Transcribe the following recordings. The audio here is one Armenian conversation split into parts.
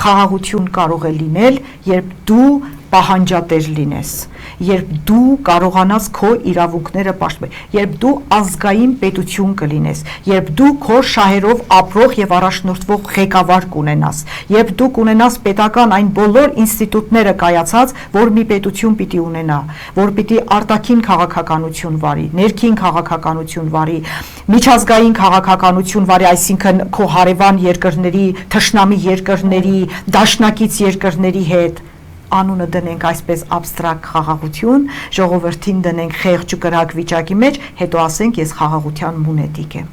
խաղաղություն կարող է լինել, երբ դու պահանջատեր լինես, երբ դու կարողանաս քո իրավունքները պաշտպանել, երբ դու ազգային պետություն կլինես, երբ դու քո շահերով ապրող եւ առաջնորդվող ղեկավար կունենաս, երբ դու կունենաս պետական այն բոլոր ինստիտուտները կայացած, որ մի պետություն պիտի ունենա, որ պիտի արտաքին քաղաքականություն վարի, ներքին քաղաքականություն վարի, միջազգային քաղաքականություն վարի, այսինքն քո հարևան երկրների, թշնամի երկրների, դաշնակից երկրների հետ անունը դնենք այսպես абստրակտ խաղաղություն, ժողովրդին դնենք խեղճ ու կրակ վիճակի մեջ, հետո ասենք ես խաղաղության մունետիկ եմ։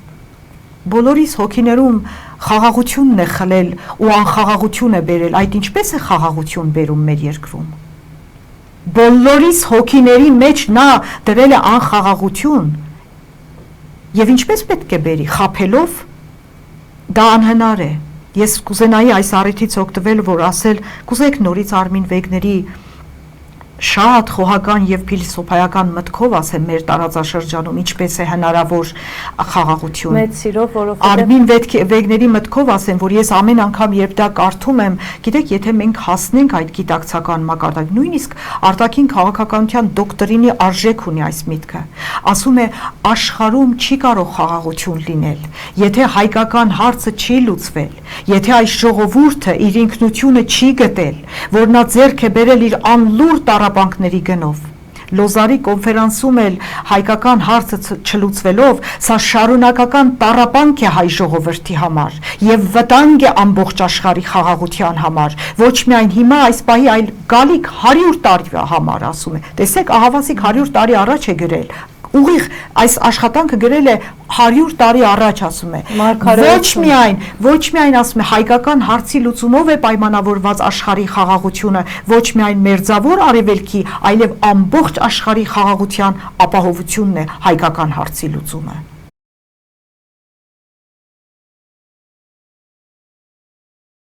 Բոլորիս հոգիներում խաղաղությունն է խլել ու անխաղաղություն է բերել, այդ ինչպես է խաղաղություն բերում մեր երկրում։ Բոլորիս հոգիների մեջ նա դրել է անխաղաղություն եւ ինչպես պետք է բերի, խաբելով, դա անհնար է։ Ես կուզենայի այս առիթից օգտվել, որ ասել, կուզեք նորից Արմին Վեգների շատ խոհական եւ փիլիսոփայական մտքով ասեմ մեր տարածաշրջանում ինչպես է հնարավոր խաղաղություն։ Մեծ սիրով, որովհետեւ Արմին Վեգների մտքով ասեմ, որ ես ամեն անգամ երբ դա կարդում եմ, գիտեք, եթե մենք հասնենք այդ գիտակցական մակարդակ, նույնիսկ արտաքին քաղաքականության դոկտրինի արժեք ունի այս միտքը։ Ասում է աշխարհում չի կարող խաղաղություն լինել, եթե հայկական հարցը չի լուծվել, եթե այս ժողովուրդը իր ինքնությունը չի գտել, որ նա ձեռք է բերել իր անլուր տառապանքների գնով։ Լոզարի կոնֆերանսում էլ հայկական հարցը չլուծվելով, սա շարունակական տառապանք է հայ ժողովրդի համար եւ վտանգ է ամբողջ աշխարհի խաղաղության համար, ոչ միայն հիմա այս պահի, այլ գալիք 100 տարի համար, ասում է։ Տեսեք, Ահավասիկ 100 տարի առաջ է գրել։ Ուղիղ այս աշխատանքը գրել է 100 տարի առաջ, ասում է։ Ոչ միայն ասում է հայկական հարցի լուծումով է պայմանավորված աշխարհի խաղաղությունը, ոչ միայն մերձավոր արևելքի, այլև ամբողջ աշխարհի խաղաղության ապահովությունն է հայկական հարցի լուծումը։